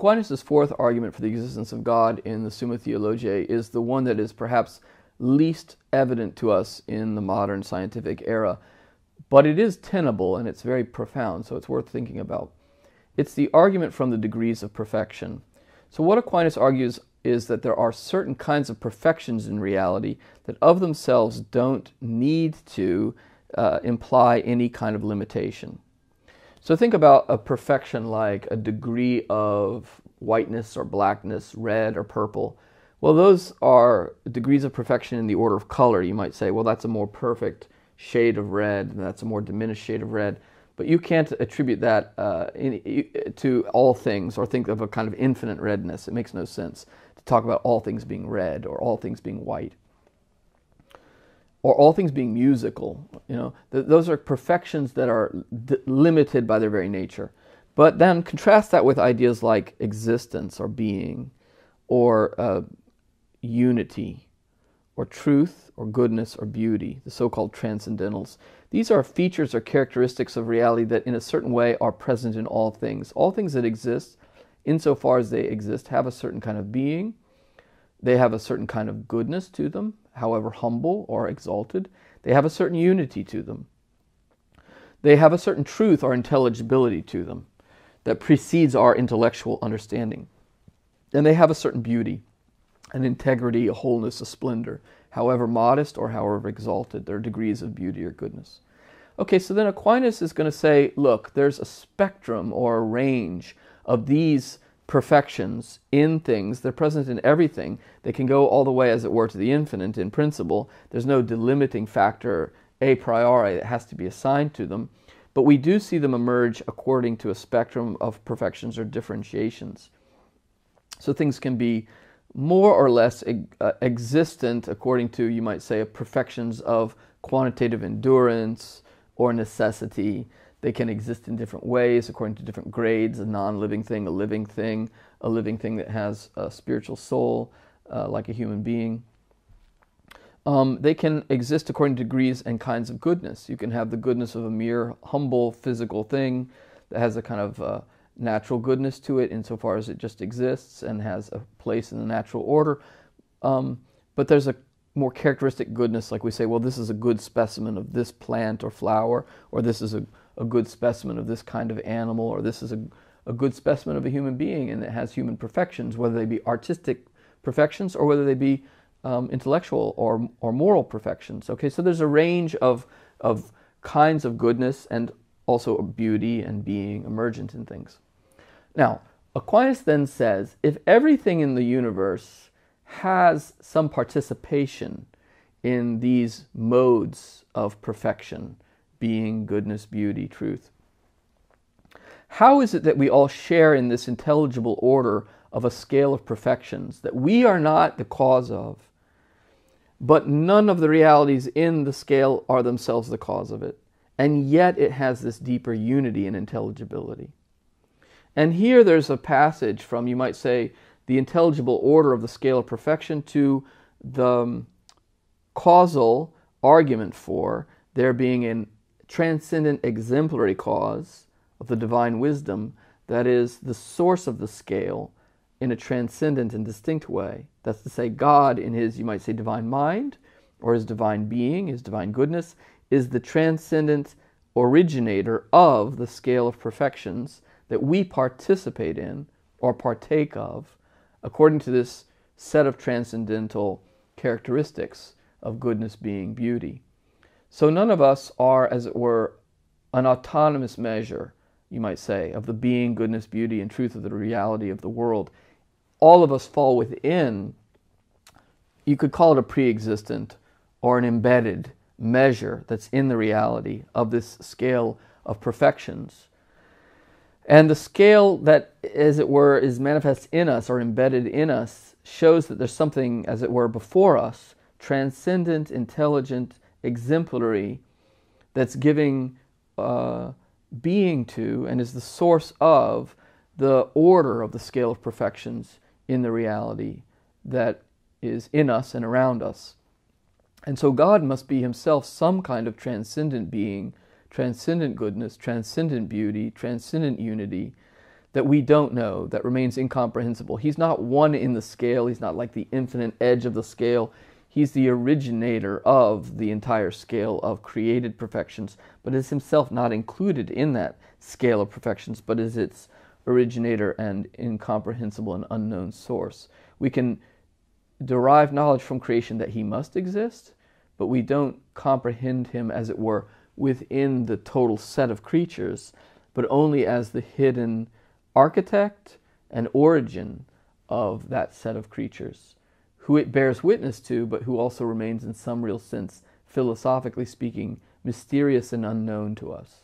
Aquinas' fourth argument for the existence of God in the Summa Theologiae is the one that is perhaps least evident to us in the modern scientific era, but it is tenable and it's very profound, so it's worth thinking about. It's the argument from the degrees of perfection. So what Aquinas argues is that there are certain kinds of perfections in reality that of themselves don't need to imply any kind of limitation. So think about a perfection like a degree of whiteness or blackness, red or purple. Well, those are degrees of perfection in the order of color. You might say, well, that's a more perfect shade of red, and that's a more diminished shade of red. But you can't attribute that to all things or think of a kind of infinite redness. It makes no sense to talk about all things being red or all things being white or all things being musical. You know, those are perfections that are limited by their very nature. But then contrast that with ideas like existence or being or unity or truth or goodness or beauty, the so-called transcendentals. These are features or characteristics of reality that in a certain way are present in all things. All things that exist, insofar as they exist, have a certain kind of being. They have a certain kind of goodness to them, however humble or exalted. They have a certain unity to them. They have a certain truth or intelligibility to them that precedes our intellectual understanding. And they have a certain beauty, an integrity, a wholeness, a splendor, however modest or however exalted, their degrees of beauty or goodness. Okay, so then Aquinas is going to say, look, there's a spectrum or a range of these perfections in things. They're present in everything. They can go all the way, as it were, to the infinite in principle. There's no delimiting factor a priori that has to be assigned to them. But we do see them emerge according to a spectrum of perfections or differentiations. So things can be more or less existent according to, you might say, perfections of quantitative endurance or necessity. They can exist in different ways according to different grades, a non-living thing, a living thing that has a spiritual soul, like a human being. They can exist according to degrees and kinds of goodness. You can have the goodness of a mere humble physical thing that has a kind of natural goodness to it insofar as it just exists and has a place in the natural order. But there's a more characteristic goodness, like we say, well, this is a good specimen of this plant or flower, or this is a good specimen of this kind of animal, or this is a good specimen of a human being, and it has human perfections, whether they be artistic perfections or whether they be intellectual or moral perfections. Okay, so there's a range of kinds of goodness and also beauty and being emergent in things. Now, Aquinas then says, if everything in the universe has some participation in these modes of perfection, being, goodness, beauty, truth, how is it that we all share in this intelligible order of a scale of perfections that we are not the cause of, but none of the realities in the scale are themselves the cause of it, and yet it has this deeper unity and intelligibility? And here there's a passage from, you might say, the intelligible order of the scale of perfection to the causal argument for there being a transcendent exemplary cause of the divine wisdom that is the source of the scale in a transcendent and distinct way. That's to say, God in his, you might say, divine mind, or his divine being, his divine goodness, is the transcendent originator of the scale of perfections that we participate in or partake of according to this set of transcendental characteristics of goodness, being, beauty. So none of us are, as it were, an autonomous measure, you might say, of the being, goodness, beauty, and truth of the reality of the world. All of us fall within, you could call it a pre-existent or an embedded measure that's in the reality of this scale of perfections. And the scale that, as it were, is manifest in us or embedded in us shows that there's something, as it were, before us, transcendent, intelligent, exemplary, that's giving being to and is the source of the order of the scale of perfections in the reality that is in us and around us. And so God must be himself some kind of transcendent being, transcendent goodness, transcendent beauty, transcendent unity that we don't know, that remains incomprehensible. He's not one in the scale. He's not like the infinite edge of the scale. He's the originator of the entire scale of created perfections, but is himself not included in that scale of perfections, but is its originator and incomprehensible and unknown source. We can derive knowledge from creation that he must exist, but we don't comprehend him, as it were, within the total set of creatures, but only as the hidden architect and origin of that set of creatures, who it bears witness to, but who also remains in some real sense, philosophically speaking, mysterious and unknown to us.